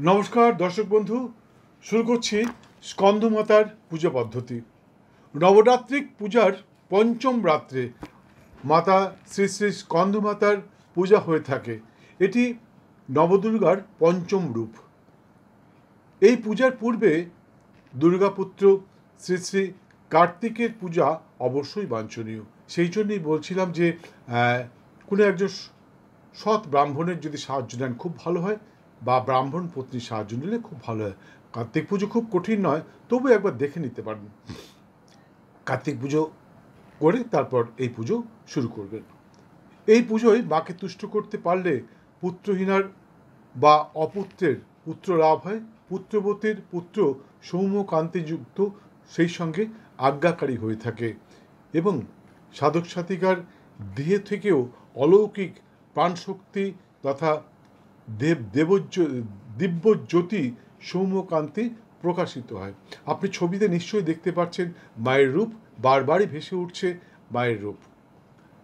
নমস্কার দর্শক বন্ধু, শুরু করছি স্কন্দমাতার পূজা পদ্ধতি। নবরাত্রিক পূজার পঞ্চম রাত্রে মাতা শ্রী শ্রী স্কন্দমাতার পূজা হয়ে থাকে। এটি নবদুর্গার পঞ্চম রূপ। এই পূজার পূর্বে দুর্গাপুত্র শ্রী শ্রী কার্তিকের পূজা অবশ্যই বাঞ্ছনীয়। সেই জন্যই বলছিলাম যে কোনো একজন সৎ ব্রাহ্মণের যদি সাহায্য নেন খুব ভালো হয়, বা ব্রাহ্মণ পত্নীর সাহায্য নিলে খুব ভালো হয়। কার্তিক পুজো খুব কঠিন নয়, তবু একবার দেখে নিতে পারেন। কার্তিক পুজো করে তারপর এই পুজো শুরু করবেন। এই পুজোয় মাকে তুষ্ট করতে পারলে পুত্রহীনার বা অপুত্রের পুত্র লাভ হয়, পুত্রবতীর পুত্র সৌম্যকান্তিযুক্ত সেই সঙ্গে আজ্ঞাকারী হয়ে থাকে, এবং সাধক সাধিকার দেহ থেকেও অলৌকিক প্রাণশক্তি তথা দিব্যজ্যোতি সৌম্যকান্তি প্রকাশিত হয়। আপনি ছবিতে নিশ্চয়ই দেখতে পাচ্ছেন মায়ের রূপ, বারবারই ভেসে উঠছে মায়ের রূপ।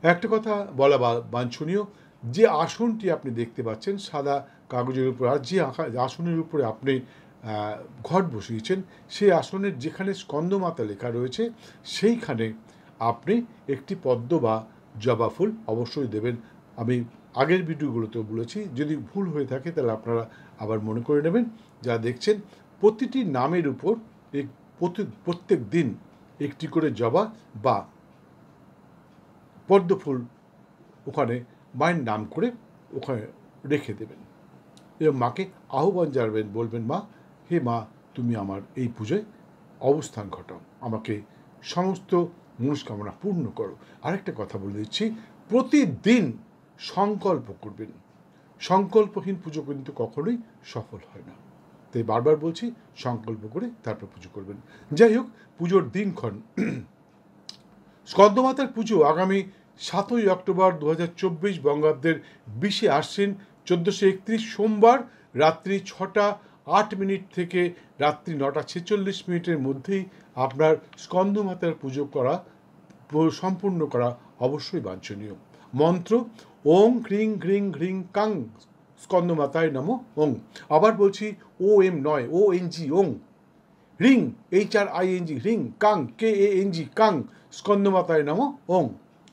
একটা কথা বলা বাঞ্ছনীয়, যে আসনটি আপনি দেখতে পাচ্ছেন সাদা কাগজের উপর, আর যে আসনের উপরে আপনি ঘট বসিয়েছেন, সেই আসনের যেখানে স্কন্দমাতা লেখা রয়েছে সেইখানে আপনি একটি পদ্ম বা জবা ফুল অবশ্যই দেবেন। আমি আগের ভিডিওগুলোতেও বলেছি, যদি ভুল হয়ে থাকে তাহলে আপনারা আবার মনে করে নেবেন। যা দেখছেন প্রতিটি নামের উপর প্রত্যেক দিন একটি করে জবা বা পদ্ম ফুল ওখানে মায়ের নাম করে ওখানে রেখে দেবেন, এবং মাকে আহ্বান জানাবেন, বলবেন, মা, হে মা, তুমি আমার এই পুজোয় অবস্থান ঘটাও, আমাকে সমস্ত মনস্কামনা পূর্ণ করো। আরেকটা কথা বলে দিচ্ছি, প্রতিদিন সংকল্প করবেন। সংকল্পহীন পুজো কিন্তু কখনোই সফল হয় না, তাই বারবার বলছি সংকল্প করে তারপর পুজো করবেন। যাই হোক, পুজোর দিনক্ষণ। স্কন্দমাতার পুজো আগামী 7ই অক্টোবর 2024 বঙ্গাব্দের 20শে আশ্বিন 1431 সোমবার রাত্রি 6টা 8 মিনিট থেকে রাত্রি 9টা 46 মিনিটের মধ্যেই আপনার স্কন্দমাতার পুজো সম্পূর্ণ করা অবশ্যই বাঞ্ছনীয়। মন্ত্র ওং ক্রিং গ্রিং ঘ্রিং কাং স্কন্দমাতায় নমো ওং। আবার বলছি, ও এম নয়, ও এন জি, ওং। Ring, HRING, ring, Kang, KANG, Kang স্কন্দমাতায় নমো ওং।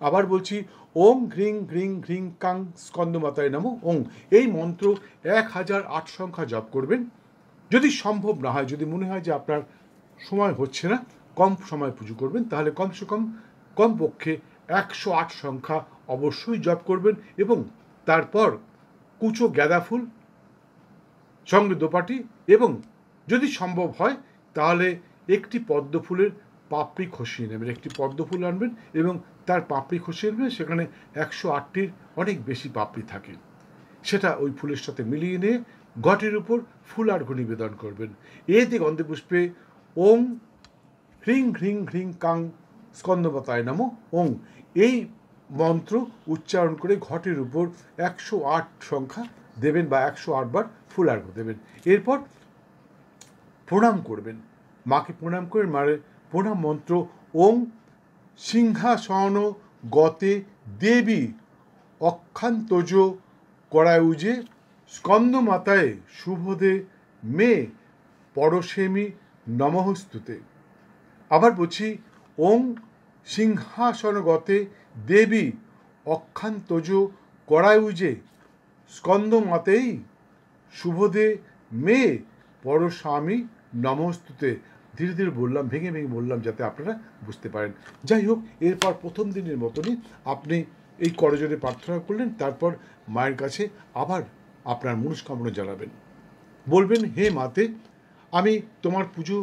আবার বলছি, ওং ঘ্রিং ঘ্রিং ঘ্রিং কাং স্কন্দমাতায় নমো ওং। এই মন্ত্র 1008 সংখ্যা জপ করবেন। যদি সম্ভব না হয়, যদি মনে হয় যে আপনার সময় হচ্ছে না, কম সময় পুজো করবেন, তাহলে কমসে কমপক্ষে 108 সংখ্যা অবশ্যই জপ করবেন, এবং তারপর কুচো গাঁদা ফুল সঙ্গে দোপাটি, এবং যদি সম্ভব হয় তাহলে একটি পদ্ম ফুলের পাপড়ি খসিয়ে নেবেন। একটি পদ্ম ফুল আনবেন এবং তার পাপড়ি খসিয়ে নেবেন, সেখানে 108টির অনেক বেশি পাপড়ি থাকে, সেটা ওই ফুলের সাথে মিলিয়ে নিয়ে ঘটের উপর ফুল আর নিবেদন করবেন। এতে গন্ধে পুষ্পে ওং হ্রিং ঘ্রিং ঘ্রিং কাং স্কন্দমাতায় নমো ওং এই মন্ত্র উচ্চারণ করে ঘটের উপর 108 সংখ্যা দেবেন, বা 108 বার ফুল আর্ঘ্য দেবেন। এরপর প্রণাম করবেন, মাকে প্রণাম করে মায়ের প্রণাম মন্ত্র ওং সিংহাসন গতে দেবী অক্ষান্তজ করায়ুজে স্কন্দমাতায় শুভদে মে পরশেমি নমঃস্তুতে। আবার বলছি, ওং সিংহাসনগতে দেবী অক্ষান্তজ করায়ুজে স্কন্দমাতেই শুভদে মে পরস্বামী নমস্তুতে। ধীরে ধীরে বললাম, ভেঙে ভেঙে বললাম, যাতে আপনারা বুঝতে পারেন। যাই হোক, এরপর প্রথম দিনের মতনই আপনি এই করজোড়ে প্রার্থনা করলেন, তারপর মায়ের কাছে আবার আপনার মনস্কামনা জানাবেন, বলবেন, হে মাতে, আমি তোমার পুজো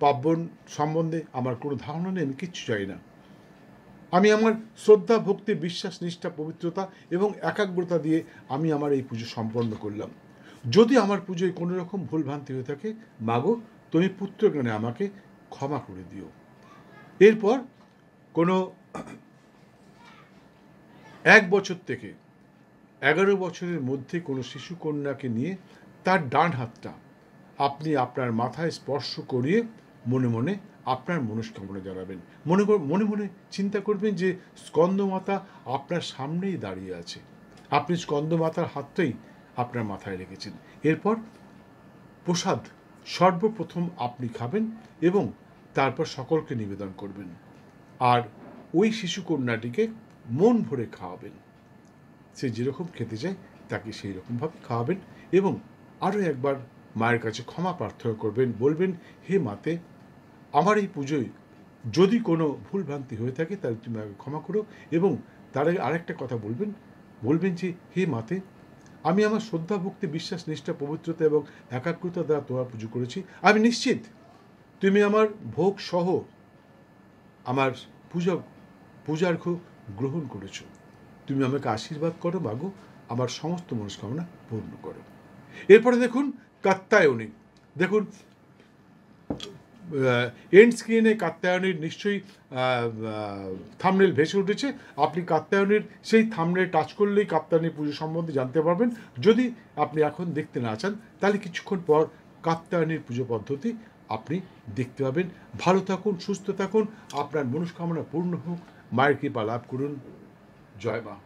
পার্বণ সম্বন্ধে আমার কোনো ধারণা নেই, আমি কিচ্ছু চাই না। আমি আমার শ্রদ্ধা, ভক্তি, বিশ্বাস, নিষ্ঠা, পবিত্রতা এবং একাগ্রতা দিয়ে আমি আমার এই পুজো সম্পন্ন করলাম। যদি আমার পুজোয় কোনো রকম ভুলভ্রান্তি হয়ে থাকে, মাগো, তুমি পুত্রজ্ঞানে আমাকে ক্ষমা করে দিও। এরপর কোনো 1 বছর থেকে 11 বছরের মধ্যে কোনো শিশু কন্যাকে নিয়ে তার ডান হাতটা আপনি আপনার মাথায় স্পর্শ করিয়ে মনে মনে আপনার মনস্কামনা জানাবেন। মনে মনে চিন্তা করবেন যে স্কন্দমাতা আপনার সামনেই দাঁড়িয়ে আছে, আপনি স্কন্দমাতার হাতটাই আপনার মাথায় রেখেছেন। এরপর প্রসাদ সর্বপ্রথম আপনি খাবেন এবং তারপর সকলকে নিবেদন করবেন। আর ওই শিশুকন্যাটিকে মন ভরে খাওয়াবেন। সে যেরকম খেতে চায় তাকে সেই রকমভাবে খাওয়াবেন এবং আরও একবার মায়ের কাছে ক্ষমা প্রার্থনা করবেন, বলবেন, হে মাতে, আমার এই পুজোয় যদি কোনো ভুলভ্রান্তি হয়ে থাকে তাহলে তুমি আমাকে ক্ষমা করো। এবং তার আগে আরেকটা কথা বলবেন যে, হে মাতে, আমি আমার শ্রদ্ধা, ভক্তি, বিশ্বাস, নিষ্ঠা, পবিত্রতা এবং একাগ্রতা দ্বারা তোমার পুজো করেছি। আমি নিশ্চিত তুমি আমার ভোগ সহ আমার পূজার্ঘ গ্রহণ করেছো। তুমি আমাকে আশীর্বাদ করো মাগো, আমার সমস্ত মনস্কামনা পূর্ণ করো। এরপরে দেখুন কাত্যায়নী। দেখুন এন্ড স্ক্রিনে কাত্যায়নীর নিশ্চয়ই থাম্বনেল ভেসে উঠেছে। আপনি কাত্যায়নীর সেই থাম্বনেল টাচ করলেই কাত্যায়নী পুজো সম্বন্ধে জানতে পারবেন। যদি আপনি এখন দেখতে না চান তাহলে কিছুক্ষণ পর কাত্যায়নীর পুজো পদ্ধতি আপনি দেখতে পাবেন। ভালো থাকুন, সুস্থ থাকুন, আপনার মনস্কামনা পূর্ণ হোক, মায়ের কৃপা লাভ করুন। জয় মা।